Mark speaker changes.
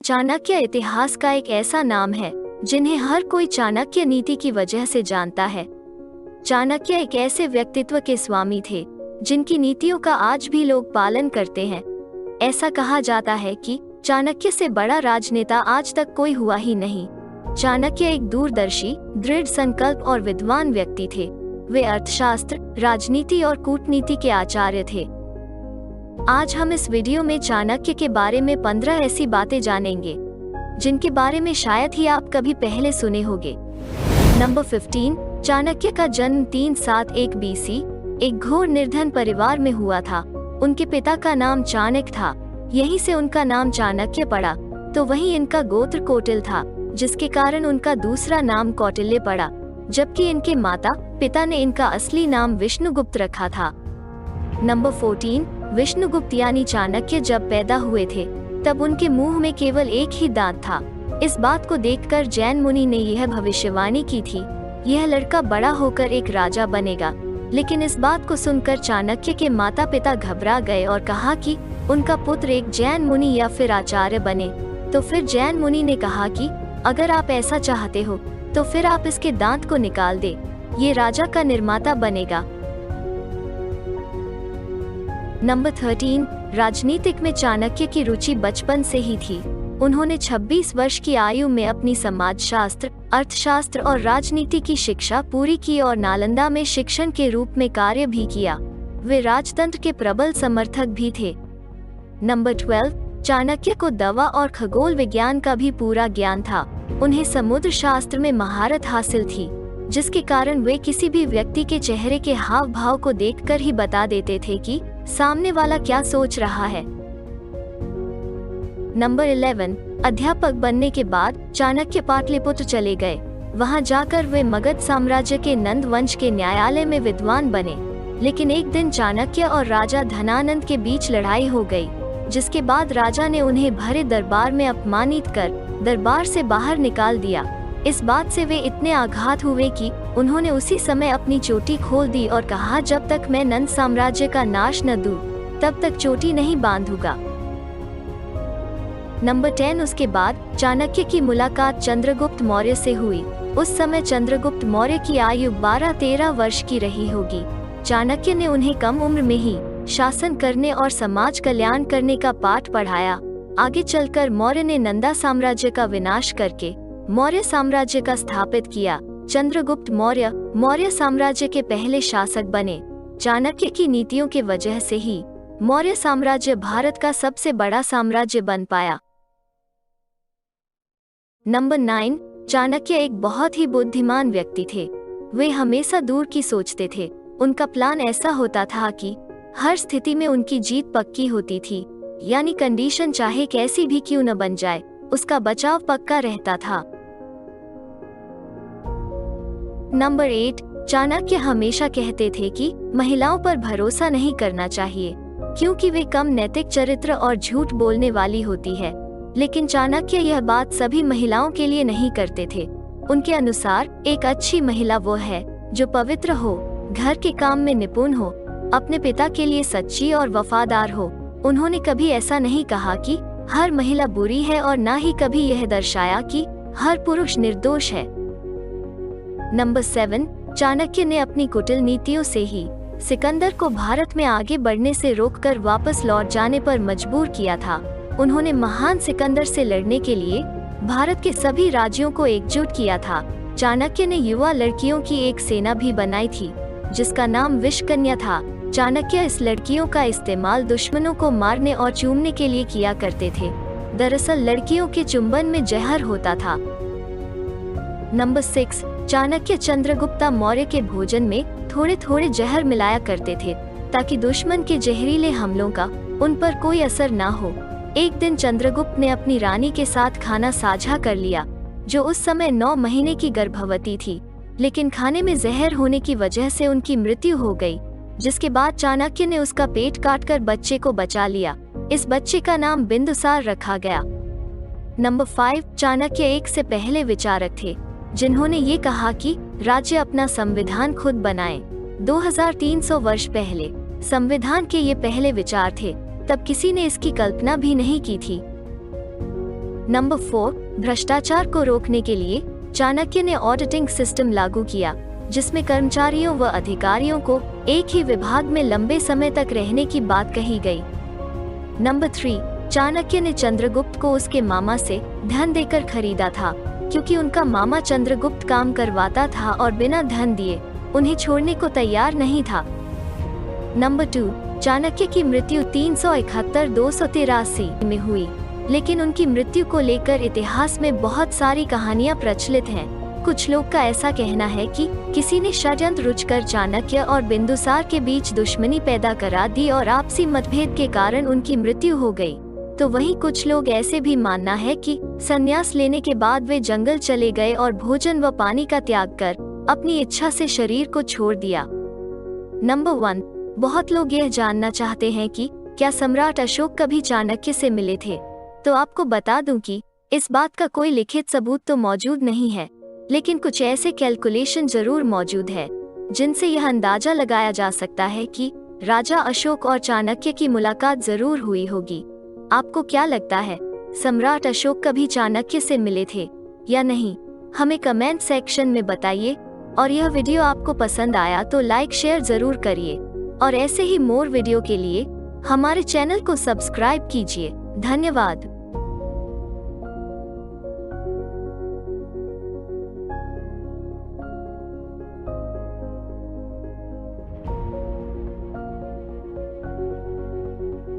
Speaker 1: चाणक्य इतिहास का एक ऐसा नाम है जिन्हें हर कोई चाणक्य नीति की वजह से जानता है। चाणक्य एक ऐसे व्यक्तित्व के स्वामी थे जिनकी नीतियों का आज भी लोग पालन करते हैं। ऐसा कहा जाता है कि चाणक्य से बड़ा राजनेता आज तक कोई हुआ ही नहीं। चाणक्य एक दूरदर्शी, दृढ़ संकल्प और विद्वान व्यक्ति थे। वे अर्थशास्त्र, राजनीति और कूटनीति के आचार्य थे। आज हम इस वीडियो में चाणक्य के बारे में 15 ऐसी बातें जानेंगे जिनके बारे में शायद ही आप कभी पहले सुने होंगे। नंबर 15, चाणक्य का जन्म 371 BC एक घोर निर्धन परिवार में हुआ था। उनके पिता का नाम चाणक्य था, यहीं से उनका नाम चाणक्य पड़ा। तो वहीं इनका गोत्र कौटिल था, जिसके कारण उनका दूसरा नाम कौटिल्य पड़ा, जबकि इनके माता पिता ने इनका असली नाम विष्णुगुप्त रखा था। नंबर 14, विष्णुगुप्त यानी चाणक्य जब पैदा हुए थे तब उनके मुंह में केवल एक ही दांत था। इस बात को देखकर जैन मुनि ने यह भविष्यवाणी की थी, यह लड़का बड़ा होकर एक राजा बनेगा। लेकिन इस बात को सुनकर चाणक्य के माता पिता घबरा गए और कहा कि उनका पुत्र एक जैन मुनि या फिर आचार्य बने। तो फिर जैन मुनि ने कहा कि अगर आप ऐसा चाहते हो तो फिर आप इसके दांत को निकाल दे, ये राजा का निर्माता बनेगा। नंबर 13, राजनीतिक में चाणक्य की रुचि बचपन से ही थी। उन्होंने 26 वर्ष की आयु में अपनी समाजशास्त्र, अर्थशास्त्र और राजनीति की शिक्षा पूरी की और नालंदा में शिक्षण के रूप में कार्य भी किया। वे राजतंत्र के प्रबल समर्थक भी थे। नंबर 12, चाणक्य को दवा और खगोल विज्ञान का भी पूरा ज्ञान था। उन्हें समुद्र शास्त्र में महारत हासिल थी, जिसके कारण वे किसी भी व्यक्ति के चेहरे के हाव भाव को देखकर ही बता देते थे कि सामने वाला क्या सोच रहा है। नंबर 11, अध्यापक बनने के बाद चाणक्य पाटलिपुत्र चले गए। वहां जाकर वे मगध साम्राज्य के नंद वंश के न्यायालय में विद्वान बने। लेकिन एक दिन चाणक्य और राजा धनानंद के बीच लड़ाई हो गई, जिसके बाद राजा ने उन्हें भरे दरबार में अपमानित कर दरबार से बाहर निकाल दिया। इस बात से वे इतने आघात हुए कि उन्होंने उसी समय अपनी चोटी खोल दी और कहा, जब तक मैं नंद साम्राज्य का नाश न दूं, तब तक चोटी नहीं बांधूंगा। नंबर 10, उसके बाद चाणक्य की मुलाकात चंद्रगुप्त मौर्य से हुई। उस समय चंद्रगुप्त मौर्य की आयु 12-13 वर्ष की रही होगी। चाणक्य ने उन्हें कम उम्र में ही शासन करने और समाज कल्याण करने का पाठ पढ़ाया। आगे चलकर मौर्य ने नंदा साम्राज्य का विनाश करके मौर्य साम्राज्य का स्थापित किया। चंद्रगुप्त मौर्य मौर्य साम्राज्य के पहले शासक बने। चाणक्य की नीतियों के वजह से ही मौर्य साम्राज्य भारत का सबसे बड़ा साम्राज्य बन पाया। नंबर 9, चाणक्य एक बहुत ही बुद्धिमान व्यक्ति थे। वे हमेशा दूर की सोचते थे। उनका प्लान ऐसा होता था कि हर स्थिति में उनकी जीत पक्की होती थी, यानी कंडीशन चाहे कैसी भी क्यों न बन जाए, उसका बचाव पक्का रहता था। नंबर 8, चाणक्य हमेशा कहते थे कि महिलाओं पर भरोसा नहीं करना चाहिए, क्योंकि वे कम नैतिक चरित्र और झूठ बोलने वाली होती है। लेकिन चाणक्य यह बात सभी महिलाओं के लिए नहीं करते थे। उनके अनुसार एक अच्छी महिला वो है जो पवित्र हो, घर के काम में निपुण हो, अपने पिता के लिए सच्ची और वफादार हो। उन्होंने कभी ऐसा नहीं कहा कि हर महिला बुरी है और ना ही कभी यह दर्शाया कि हर पुरुष निर्दोष है। नंबर 7, चाणक्य ने अपनी कुटिल नीतियों से ही सिकंदर को भारत में आगे बढ़ने से रोककर वापस लौट जाने पर मजबूर किया था। उन्होंने महान सिकंदर से लड़ने के लिए भारत के सभी राज्यों को एकजुट किया था। चाणक्य ने युवा लड़कियों की एक सेना भी बनाई थी, जिसका नाम विषकन्या था। चाणक्य इस लड़कियों का इस्तेमाल दुश्मनों को मारने और चूमने के लिए किया करते थे। दरअसल लड़कियों के चुंबन में जहर होता था। नंबर 6, चाणक्य चंद्रगुप्त मौर्य के भोजन में थोड़े थोड़े जहर मिलाया करते थे, ताकि दुश्मन के जहरीले हमलों का उन पर कोई असर ना हो। एक दिन चंद्रगुप्त ने अपनी रानी के साथ खाना साझा कर लिया, जो उस समय 9 महीने की गर्भवती थी। लेकिन खाने में जहर होने की वजह से उनकी मृत्यु हो गई, जिसके बाद चाणक्य ने उसका पेट काटकर बच्चे को बचा लिया। इस बच्चे का नाम बिंदुसार रखा गया। नंबर 5, चाणक्य एक से पहले विचारक थे जिन्होंने ये कहा कि राज्य अपना संविधान खुद बनाए। 2300 वर्ष पहले संविधान के ये पहले विचार थे, तब किसी ने इसकी कल्पना भी नहीं की थी। नंबर 4, भ्रष्टाचार को रोकने के लिए चाणक्य ने ऑडिटिंग सिस्टम लागू किया, जिसमें कर्मचारियों व अधिकारियों को एक ही विभाग में लंबे समय तक रहने की बात कही गई। नंबर 3, चाणक्य ने चंद्रगुप्त को उसके मामा से धन देकर खरीदा था, क्योंकि उनका मामा चंद्रगुप्त काम करवाता था और बिना धन दिए उन्हें छोड़ने को तैयार नहीं था। नंबर 2, चाणक्य की मृत्यु 371-283 में हुई, लेकिन उनकी मृत्यु को लेकर इतिहास में बहुत सारी कहानियां प्रचलित हैं। कुछ लोग का ऐसा कहना है कि किसी ने षड्यंत्र रचकर चाणक्य और बिंदुसार के बीच दुश्मनी पैदा करा दी और आपसी मतभेद के कारण उनकी मृत्यु हो गई। तो वहीं कुछ लोग ऐसे भी मानना है कि संन्यास लेने के बाद वे जंगल चले गए और भोजन व पानी का त्याग कर अपनी इच्छा से शरीर को छोड़ दिया। नंबर 1, बहुत लोग यह जानना चाहते हैं कि क्या सम्राट अशोक कभी चाणक्य से मिले थे। तो आपको बता दूं कि इस बात का कोई लिखित सबूत तो मौजूद नहीं है, लेकिन कुछ ऐसे कैलकुलेशन जरूर मौजूद है जिनसे यह अंदाजा लगाया जा सकता है कि राजा अशोक और चाणक्य की मुलाकात जरूर हुई होगी। आपको क्या लगता है, सम्राट अशोक कभी चाणक्य से मिले थे या नहीं? हमें कमेंट सेक्शन में बताइए। और यह वीडियो आपको पसंद आया तो लाइक शेयर जरूर करिए, और ऐसे ही मोर वीडियो के लिए हमारे चैनल को सब्सक्राइब कीजिए। धन्यवाद।